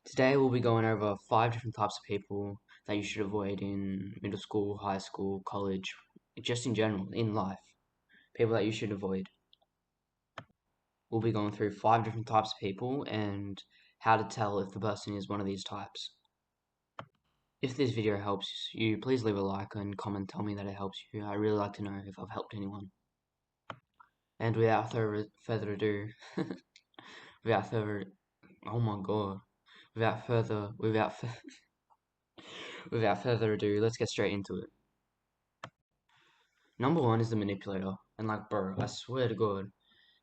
Today we'll be going over 5 different types of people that you should avoid in middle school, high school, college, just in general, in life. People that you should avoid. We'll be going through 5 different types of people and how to tell if the person is one of these types. If this video helps you, please leave a like and comment, tell me that it helps you. I really like to know if I've helped anyone. And without further ado, without further, oh my god, without further ado, let's get straight into it. Number one is the manipulator. And like, bro, I swear to God,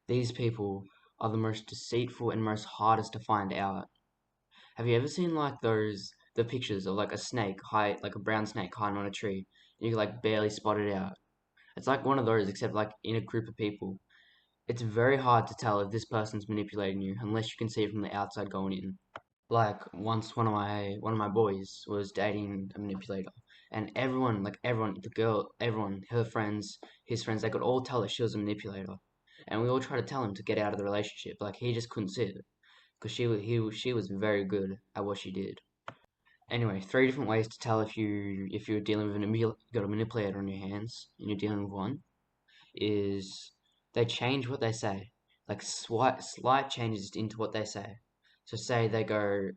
these people are the most deceitful and most hardest to find out. Have you ever seen like the pictures of like a snake like a brown snake hiding on a tree? And you can like barely spot it out. It's like one of those, except like in a group of people. It's very hard to tell if this person's manipulating you unless you can see it from the outside going in. Like once one of my boys was dating a manipulator, and everyone, the girl, everyone, her friends, his friends, they could all tell that she was a manipulator, and we all tried to tell him to get out of the relationship. Like he just couldn't see it because she was very good at what she did. Anyway, 3 different ways to tell if you're dealing with you got a manipulator on your hands and you're dealing with one is they change what they say, like slight changes into what they say. So say they go,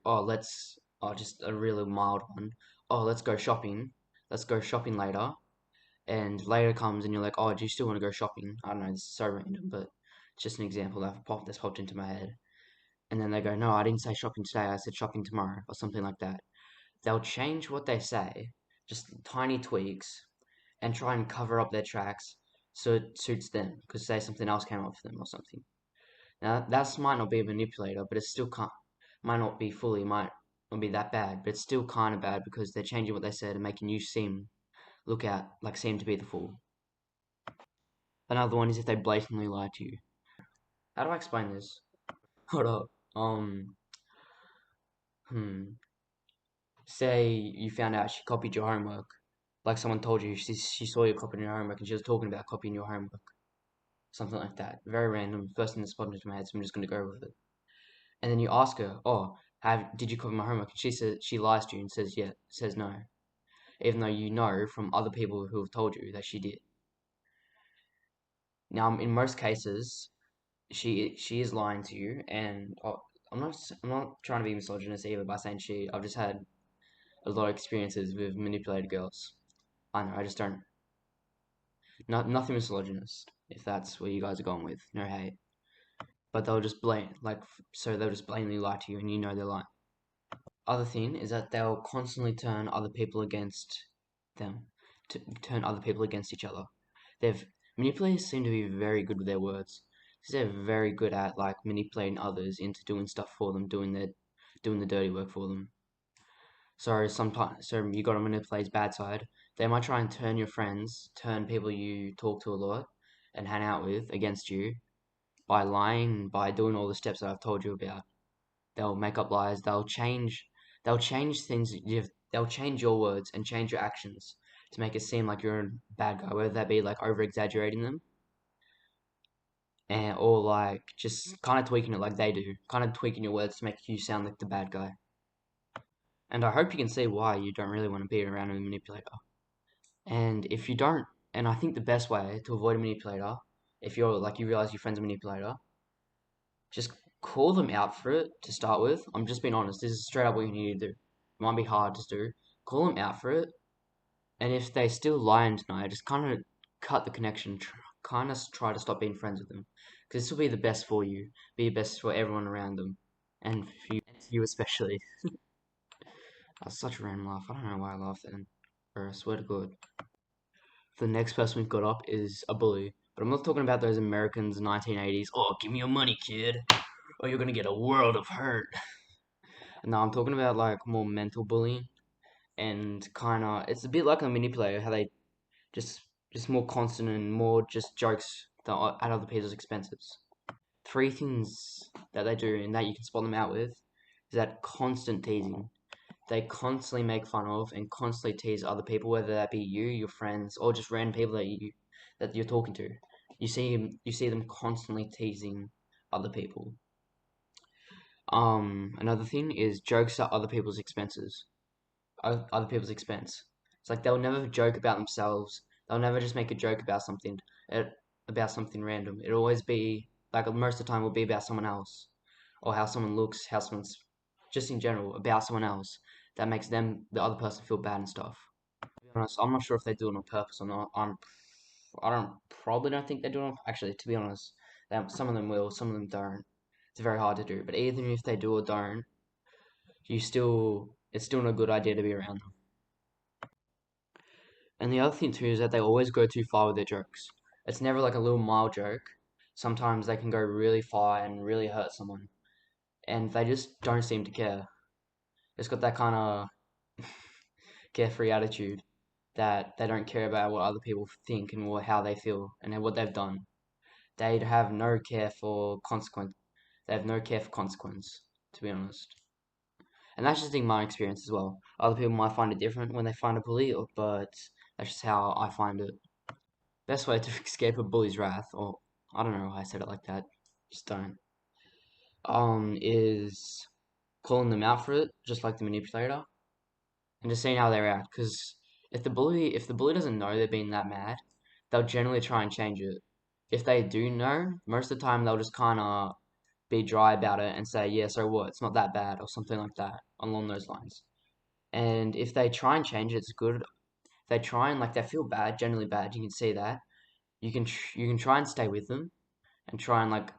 just a really mild one. Oh, let's go shopping. Let's go shopping later. And later comes and you're like, oh, do you still want to go shopping? I don't know, this is so random, but it's just an example that's popped into my head. And then they go, no, I didn't say shopping today. I said shopping tomorrow, or something like that. They'll change what they say, just tiny tweaks, and try and cover up their tracks so it suits them because say something else came up for them or something. Now that might not be a manipulator, but it's still might not be fully might not be that bad, but it's still kind of bad because they're changing what they said and making you seem to be the fool. Another one is if they blatantly lie to you. How do I explain this? Hold up. Um. Hmm. Say you found out she copied your homework. Like someone told you she saw you copying your homework and she was talking about copying your homework. Something like that. Very random. First thing that popped into my head, so I'm just gonna go with it. And then you ask her, "Oh, have did you copy my homework?" And she lies to you and says says no, even though you know from other people who have told you that she did. Now, in most cases, she is lying to you, and I'm not trying to be misogynist either by saying she. I've just had a lot of experiences with manipulated girls. I know, I just don't. Nothing misogynist. If that's where you guys are going with, no hate. But they'll just blatantly lie to you, and you know they're lying. Other thing is that they'll constantly turn other people against them, to turn other people against each other. They've Manipulators seem to be very good with their words. They're very good at like manipulating others into doing stuff for them, doing the dirty work for them. So you got to manipulate his bad side. They might try and turn your friends, turn people you talk to a lot and hang out with against you by lying, by doing all the steps that I've told you about. They'll make up lies. They'll change things. They'll change your words and change your actions to make it seem like you're a bad guy. Whether that be like over exaggerating them, or like just kind of tweaking it like they do, kind of tweaking your words to make you sound like the bad guy. And I hope you can see why you don't really want to be around a manipulator. And if you don't, and I think the best way to avoid a manipulator, if you're like you realize your friend's a manipulator, just call them out for it to start with. I'm just being honest. This is straight up what you need to do. It might be hard to do. Call them out for it, and if they still lie and deny, just kind of cut the connection. Kind of try to stop being friends with them, because this will be the best for you. Be best for everyone around them, and for you especially. That's such a random laugh. I don't know why I laughed then. Or I swear to God. The next person we've got up is a bully. But I'm not talking about those Americans 1980s. Oh, give me your money, kid. Or you're gonna get a world of hurt. No, I'm talking about like more mental bullying and kind of it's a bit like a manipulator how they just just more constant and more just jokes at other people's expenses. 3 things that they do and that you can spot them out with is that constant teasing. They constantly make fun of and constantly tease other people, whether that be you, your friends, or just random people that you're talking to. You see them constantly teasing other people. Another thing is jokes at other people's expense. It's like they'll never joke about themselves. They'll never just make a joke uh, about something random. It'll always be like most of the time will be about someone else, or how someone looks, how someone's just in general about someone else that makes the other person feel bad and stuff. To be honest, I'm not sure if they do it on purpose or not. I don't probably don't think they do it. Actually, to be honest, some of them will, some of them don't. It's very hard to do. But even if they do or don't, it's still not a good idea to be around them. And the other thing too is that they always go too far with their jokes. It's never like a little mild joke. Sometimes they can go really far and really hurt someone, and they just don't seem to care. It's got that kind of carefree attitude that they don't care about what other people think and how they feel and what they've done. They have no care for consequence. They have no care for consequence, to be honest. And that's just in my experience as well. Other people might find it different when they find a bully, but that's just how I find it. Best way to escape a bully's wrath, or I don't know why I said it like that, just don't. Is calling them out for it, just like the manipulator, and just seeing how they react. Because if the bully doesn't know they're being that mad, they'll generally try and change it. If they do know, most of the time they'll just kind of be dry about it and say, yeah, so what? It's not that bad, or something like that, along those lines. And if they try and change it, it's good. If they try and like they feel bad, generally bad, you can see that. You can try and stay with them and try and like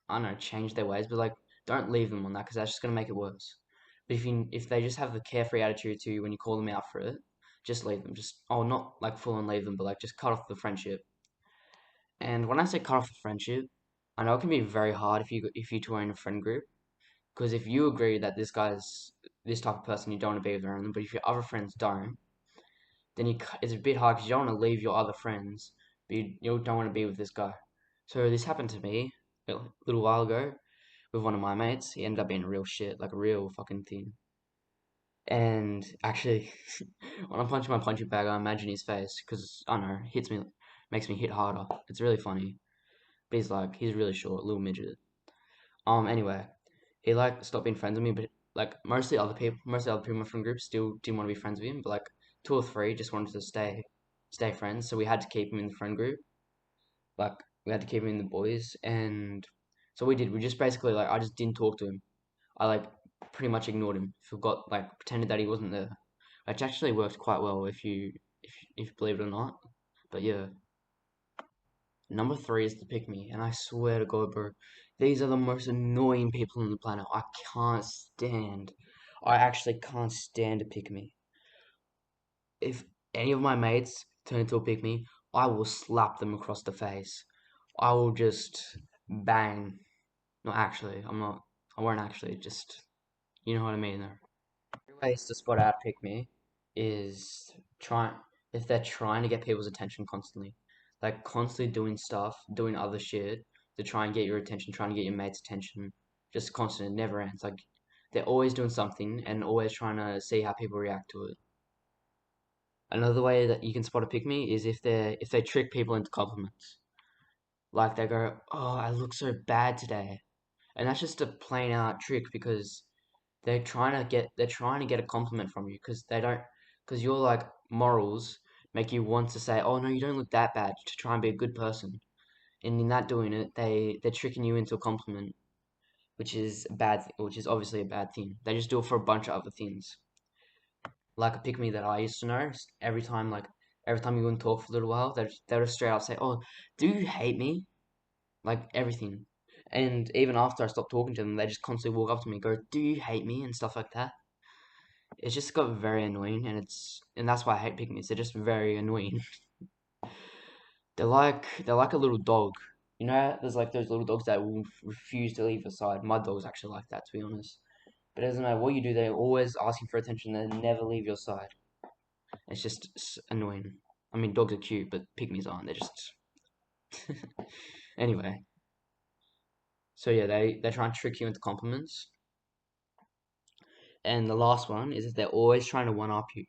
I don't know change their ways, but like don't leave them on that because that's just gonna make it worse. But if they just have the carefree attitude to you when you call them out for it, just leave them. Just not like full on leave them, but like just cut off the friendship. And when I say cut off the friendship, I know it can be very hard if you two are in a friend group because if you agree that this guy's this type of person you don't want to be with around them, but if your other friends don't, then it's a bit hard because you don't want to leave your other friends, but you don't want to be with this guy. So this happened to me a little while ago with one of my mates. He ended up being real shit, like a real fucking thing. And actually, when I punch my punching bag, I imagine his face because I don't know, hits me, makes me hit harder. It's really funny. But he's really short, little midget. Anyway, he like stopped being friends with me, but like most of the other people in my friend group still didn't want to be friends with him. But like two or three just wanted to stay friends. So we had to keep him in the friend group. Like we had to keep him in the boys, and so we did. We just basically like I just didn't talk to him. I like pretty much ignored him. Forgot like pretended that he wasn't there, which actually worked quite well if you believe it or not. But yeah, number three is the pick me, and I swear to God, bro, these are the most annoying people on the planet. Can't stand. I actually can't stand a pick me. If any of my mates turn into a pick me, I will slap them across the face. I will just bang. No, actually, I'm not. I won't actually. Just you know what I mean there. Ways to spot out pick me is try if they're trying to get people's attention constantly, like constantly doing stuff, doing other shit to try and get your attention, trying to get your mate's attention, just constant, it never ends. Like they're always doing something and always trying to see how people react to it. Another way that you can spot a pick me is if they trick people into compliments. Like they go, "Oh, I look so bad today," and that's just a plain out trick because they're trying to get a compliment from you because your like morals make you want to say, "Oh no, you don't look that bad," to try and be a good person. And in that doing it, they're tricking you into a compliment, which is obviously a bad thing. They just do it for a bunch of other things. Like a pick me that I used to know, every time you wouldn't talk for a little while, they would straight up say, "Oh, do you hate me?" Like everything. And even after I stopped talking to them, they just constantly walk up to me and go, "Do you hate me?" and stuff like that. It's just got very annoying, and that's why I hate pygmies. They're just very annoying. They're like a little dog. You know, there's like those little dogs that will refuse to leave your side. My dog's actually like that, to be honest. But it doesn't matter what you do, they're always asking for attention. They never leave your side. It's just annoying. I mean, dogs are cute, but pygmies aren't. They're just anyway. So yeah, they try and trick you into compliments. And the last one is that they're always trying to one up you.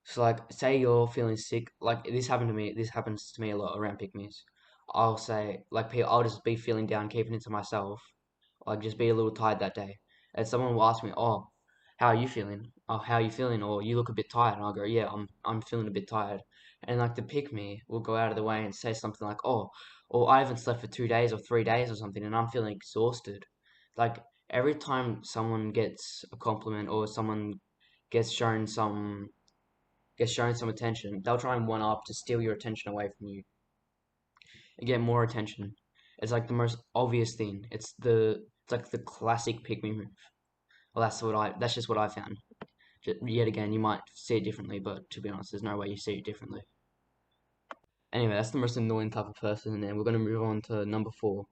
So like, say you're feeling sick, like this happened to me. This happens to me a lot around pick I'll say like, I'll just be feeling down, keeping it to myself. like just be a little tired that day. And someone will ask me, "Oh, how are you feeling? Oh, how are you feeling?" Or you look a bit tired. And I'll go, "Yeah, I'm feeling a bit tired." And like the pick me will go out of the way and say something like, "Oh, or I haven't slept for 2 days or 3 days or something, and I'm feeling exhausted." Like every time someone gets a compliment or someone gets shown some attention, they'll try and one up to steal your attention away from you and get more attention. It's like the most obvious thing. It's like the classic pick me move. Well, that's just what I found. Yet again, you might see it differently, but to be honest, there's no way you see it differently. Anyway, that's the most annoying type of person, and we're gonna move on to number four.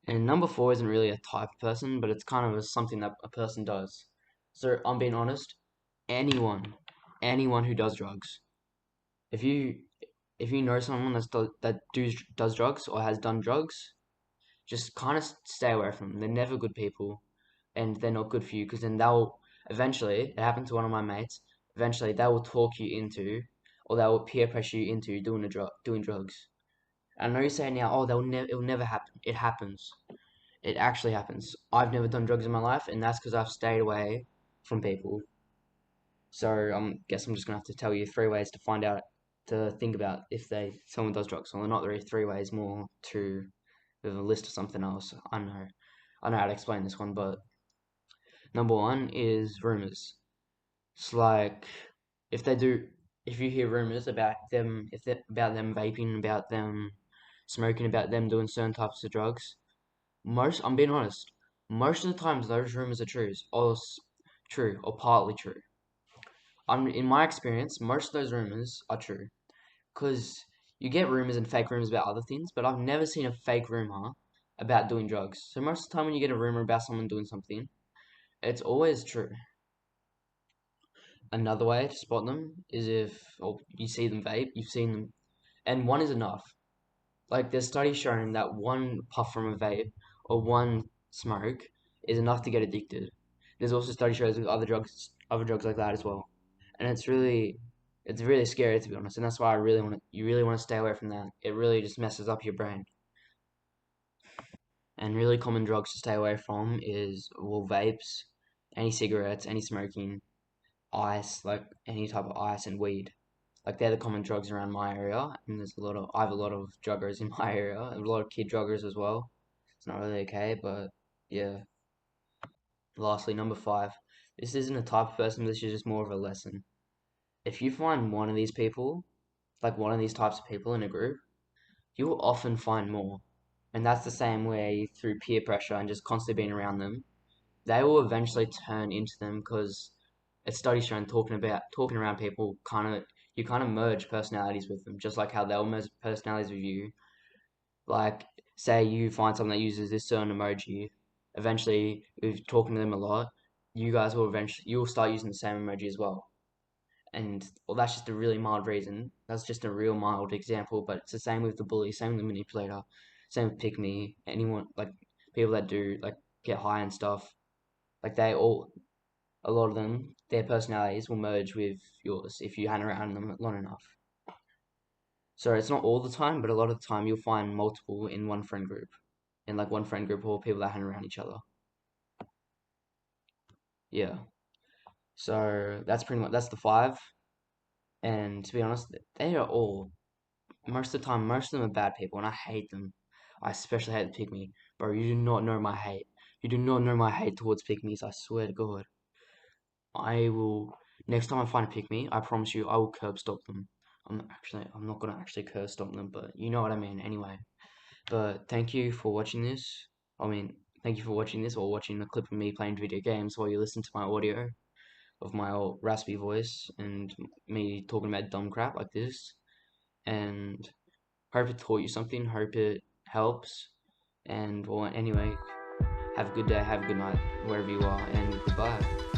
And number four isn't really a type of person, but it's kind of something that a person does. So I'm being honest. Anyone, anyone who does drugs, if you if you know someone does drugs or has done drugs, just kind of stay away from them. They're never good people, and they're not good for you because then they'll eventually. It happened to one of my mates. Eventually, they will talk you into, or they will peer pressure you into doing drugs. I know you say now, oh, it'll never happen. It happens. It actually happens. I've never done drugs in my life, and that's because I've stayed away from people. So guess I'm just gonna have to tell you 3 ways to find out to think about if someone does drugs. Well, not really 3 ways, more to with a list of something else. I know how to explain this one, but number one is rumors. It's like if they do, if you hear rumors about them, about them vaping, about them smoking, about them doing certain types of drugs. I'm being honest. Most of the times, those rumors are true or partly true. In my experience, most of those rumors are true because you get rumors and fake rumors about other things, but I've never seen a fake rumor about doing drugs. So most of the time, when you get a rumor about someone doing something, it's always true. Another way to spot them is if you see them vape, you've seen them, and one is enough. Like there's studies showing that one puff from a vape or one smoke is enough to get addicted. There's also study shows with other drugs like that as well, and it's really scary to be honest. And that's why you really want to stay away from that. It really just messes up your brain. And really common drugs to stay away from is vapes, any cigarettes, any smoking, ice, like any type of ice and weed. Like they're the common drugs around my area, and I have a lot of druggers in my area, and a lot of kid druggers as well. It's not really okay, but yeah. Lastly, number five. This isn't a type of person. This is just more of a lesson. If you find one of these people, like one of these types of people in a group, you will often find more. And that's the same way through peer pressure and just constantly being around them. They will eventually turn into them because it's studies shown talking around people you kind of merge personalities with them, just like how they'll merge personalities with you. Like, say you find someone that uses this certain emoji, eventually, if talking to them a lot, you'll start using the same emoji as well. And well, that's just a really mild reason. That's just a real mild example, but it's the same with the bully, same with the manipulator, same with pick me, anyone like people that do like get high and stuff. Like a lot of them, their personalities will merge with yours if you hang around them long enough. So it's not all the time, but a lot of the time you'll find multiple in one friend group, in like one friend group or people that hang around each other. Yeah. So that's the five. And to be honest, they are all most of the time. Most of them are bad people, and I hate them. I especially hate the pygmy, bro. You do not know my hate. You do not know my hate towards pygmies. I swear to God. I will next time I find a pick me, I promise you I will curb stop them. I'm not gonna actually curb stop them, but you know what I mean anyway. But thank you for watching this. I mean, thank you for watching this or watching a clip of me playing video games while you listen to my audio of my old raspy voice and me talking about dumb crap like this. And hope it taught you something, hope it helps. And well anyway, have a good day, have a good night, wherever you are, and goodbye.